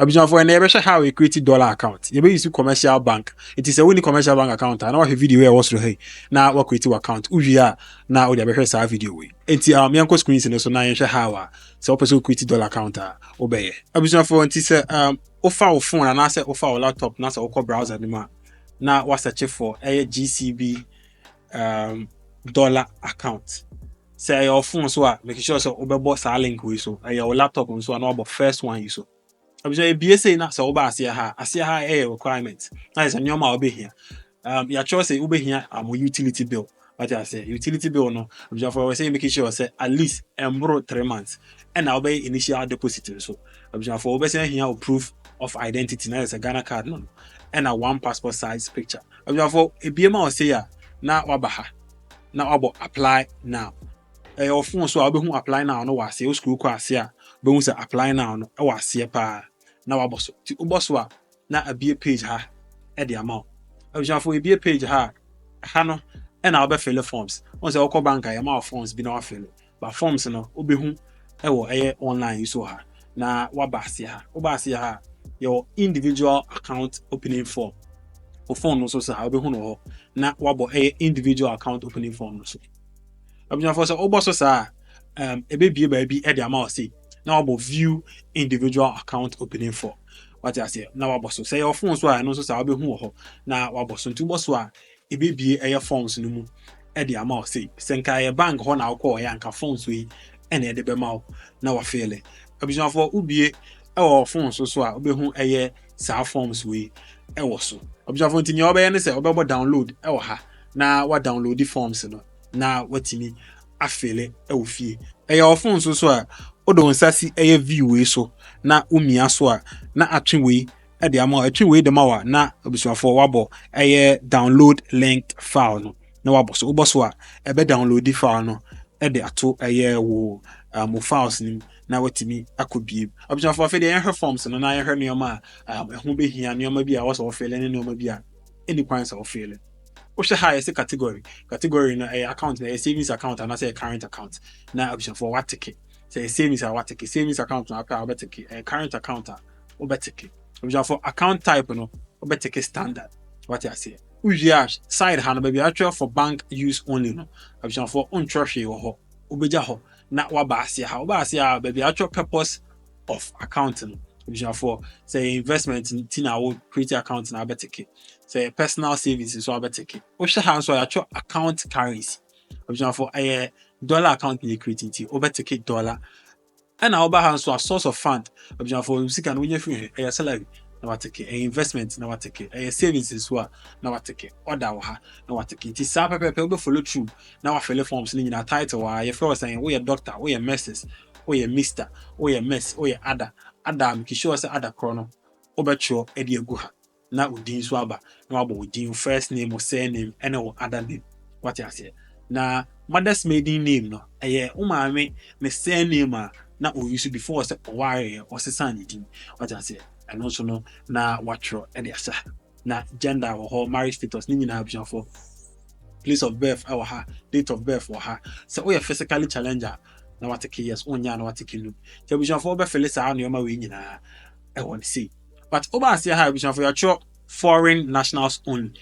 Abusuafo na yɛbɛhwɛ how we create dollar account. Use commercial bank. It is a winning commercial bank account. I know a video where was hey. Now what create account. Uya now we yɛbɛhwɛ saa video we. Enti yɛnkɔ screen so na yɛhwɛ how so person create dollar account obeye. Abusuafo nti sɛ ofa wo phone and anaasɛ ofa wo laptop na sɛ wokɔ browser ni ma. Na wa search for a GCB dollar account. Say your phone so make sure so obebo sa link we so your laptop so na about first one you so. Obviously BSA na so oba asia ha requirement. That is a normal obe here. Your choice say obe here utility bill. What I say utility bill no. Obviously we say making sure say at least embro 3 months and now be initial deposit so. Obviously for obe say here proof of identity na is a Ghana card no. And a one passport size picture. Obviously for ebiema o say ya na wabaha. Na wabo apply now. Your phone so I'll be who apply now no was your school class here. Be say apply now no I was here pa na waboso. Ti uboswa na a be page ha e the amount. Obviously for a be page ha no and I'll be fill forms. Once I call bank I my forms be no fill. But forms no obi hu e wo online you so ha. Na wabasi ha your individual account opening form. O phone no so say I'll be hu no na wabo individual account opening form no so. Abusuafo so oboso sa ebebie ba bi e de ama o say na wabo view individual account opening form. What I say na waboso say your phone so no so sa obehu ho na waboso nti boso a ebebie forms no mu e de ama o say senka ye bank ho na akọ ya nka phones we e na e de be ma o na wa feel. Abusuafo ubie e phone so a obehu sa forms we e wo so. Abusuafo nti ne obeye ne say obebo download e wo ha na wa download the forms no. Na watimi afele fie your phone so a odo nsasi view we so na umia so a na atwe we de ama atwe we de mawa na obusuafo wabo download linked file no na wabo so oboso a ebe download the file no de ato wo mo files ni na watimi akobie obusuafo afede ye forms no na ye hwe nioma ho behia nioma bi a wo so ofele ne nioma bi a any points of ofele. What's the highest category? Category in a account, a savings account, and I say a current account. Now option for what ticket. Say savings or what ticket, savings account, a current account, or better ticket. Option for account type, no, or better ticket standard. What I say. Usually side hand, baby, actual for bank use only, no. Option for untrusty or ubejaho. Not wabasia, how basia, baby, actual purpose of accounting. Option for say investment in Tina will create account and better ticket. Say personal savings is so better ticket. Option hands so actual account currency. Option for a dollar account you creating over ticket dollar. And our hands so a source of fund. Option for music and when you free a salary. Now take a investment now take a savings is what now take order now take it is people follow through now I fill forms in a title why if you're saying we a doctor we a mrs we a mister we a mess we a other Adam kisho say other chrono obecho edi eguha na udin so aba na wabo udin first name or surname and other name what you say na mother's maiden name no umame me surname na o use before say why or say san din what you say and also no na watro edi asa na gender or marriage status ni nyina option for place of birth or her date of birth or her so we are physically challenger na watake yes onya na watake lu so option for be felisa na yoma we nyina I want to see but oba say ha option for your foreign nationals only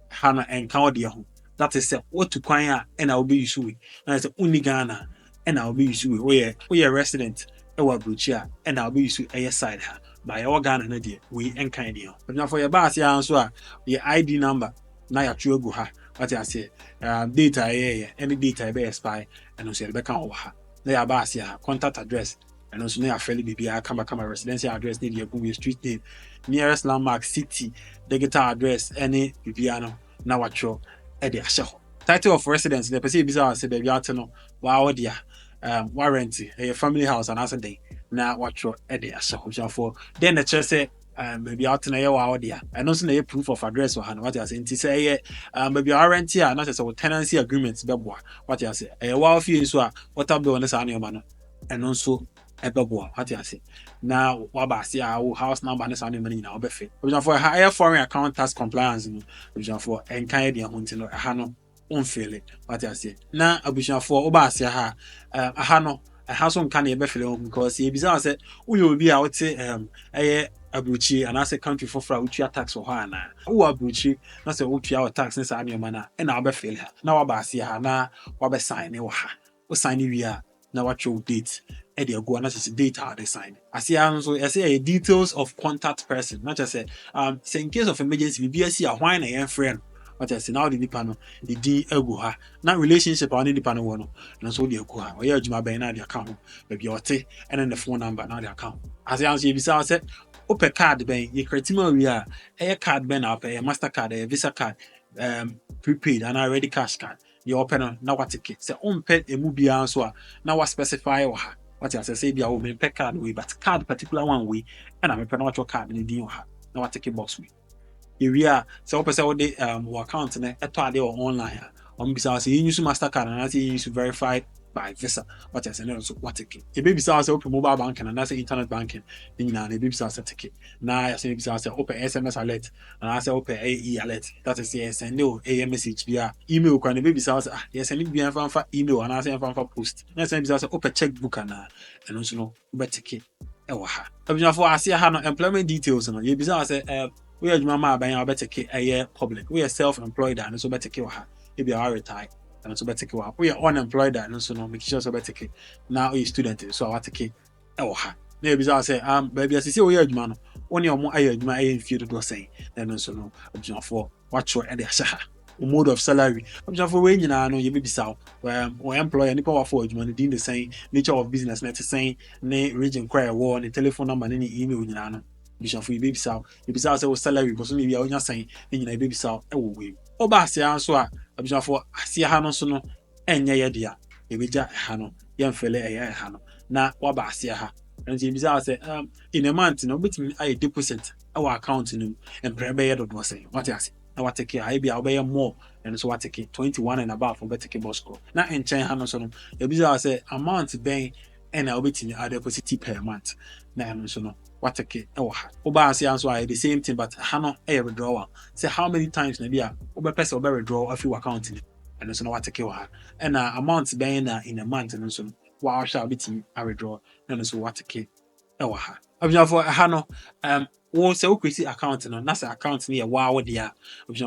hana encounter dia ho that is what to kwan a na obi use we na say uni Ghana na obi use we we resident e wa bruchia na obi use side ha by your Ghana na dia we enkan dia option for your ba say so a your ID number na ya twa gu ha what I say data any data be expire and so be kan ho ha na ya ba say contact address and also na fairly bibia kama residential address need your street name nearest landmark city digital address any bibia no na watcho e de ahye ho title of residence the person bisa say baby out no wa dia warranty a family house and as a day na watcho e de ahye ho for then the church say maybe out na ya wa dia and also na proof of address or what you say nti say maybe warranty and not say tenancy agreement be boa what you say wa fee so a water bill na sa na no and also ebeboa what you say now wabasi our house number na sa na money na obefe for higher foreign account tax compliance no for enkan dia ho ntino ha no onfele what you say na abushia for obasi ha ha no ha so nkan e befele because e bisa say uyo obi a wote abrochi and as a country for which tax or hana. Who abrochi, not say which our tax in Sammy mana, and I'll be fail her. Now I'll see her now, what sign or ha. What sign we are now what your date. Eddie go and that's data they sign. I see I say details of contact person. Not just say say in case of emergency, we see a wine and friend. What I say now the dipano, the D ego not relationship on the dipano one. And so the ego or yeah, Juma by now the account, baby or and then the phone number now the account. As I answer you, I said, open card ben, you criteria we are a card ben up, a MasterCard, a Visa card, prepaid, and a ready cash card. You open on now what ticket. Say on pet a movie answer. Now what specify or what I say be a woman pet card way, but card particular one way, and I'm a penalty card in the deal. Now what ticket box way. We are so person what they account and they or online. Besides you use MasterCard and I say you use verified by Visa. What I say no so what ticket. A baby says open mobile banking and that's internet banking. Then now the baby says a ticket. Now I say open SMS alert and I say open AE alert. That is yes and no a message via email can the baby says yes and it be for email and I say for post. Next time says open checkbook and also no better ticket. For I see how employment details and you be say we are mama buying our better a public. We are self-employed and so better kill her. If you are retired and so better kill her. We are unemployed and so no make sure so better kill. Now you student so I take her. Maybe I say baby as you see we are man. Only more I in few to say then so no for what your and mode of salary. For when you know you be so or employer any power for money doing the same nature of business net saying ne region quite war and telephone number and any email you know. Bishop for baby sow, if it's salary, because maybe I was saying, then you baby sow, we. Oh, Bassi answer, a bishop for I see a Hanon sono, and ya dear, a bija Hano, young fella a Hano. Now, what Bassi ha? And James say, in a month, no, but I deposit our account in him and prepare the was saying, what I say. Now, what take care, I be obey more, and so what take it 21 and above for better Bosco. Now, in Chain Hanon, a bizarre say, a month bang, and I'll be in the deposit per month. Now, so no. What a kid, Oba say answer the same thing, but Hano a withdrawal. Say how many times maybe Oba person will withdraw a few accounting, and so what a kill her. And amount being in a month, and so wow shall be a withdraw, and so what a kid. Oh, ha. For Hano, once a crazy accounting, and that's account near wow, dear.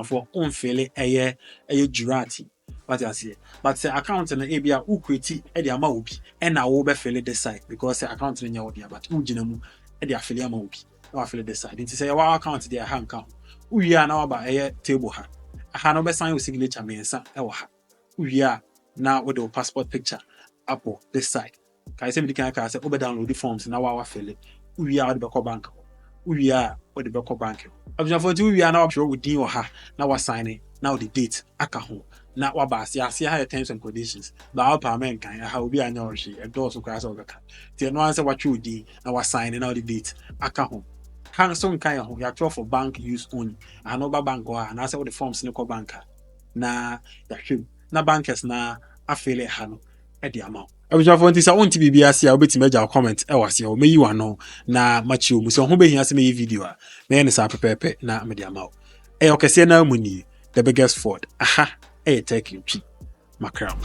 For unfairly a year, durati. What I say, but the account and the ABA who create a amount, and I will be fairly decide because the account in your dear, but Ujinamu. The affiliate movie. No affiliate decide. It say our account there hand count. We are now about a table ha. I have no sign with signature me and son. We are now with the passport picture. Apple this side. Can I say we can say over download the forms in our affiliate. We are the Beko Bank. We are with the Beko Bank. Obviously, we are now sure with you or her. Now we're signing. Now the date. Akaho. Now what bas? Yeah, see higher terms and conditions. But our parent can how be a nourish a door so class over. The answer what you do. Now we're signing out the date. Akaho. Hang some kind of you for bank use only. And over bank or and answer what the forms in the banker. Na you. Na bankers na affiliate hano. At the amount. I was just wanting to be BSC. I'll be to make our comment. I was your may you know na machu. So who be here to me video. May is a prepare na media amount. Okay, say now money. The biggest fraud. Aha. Take you, my crown.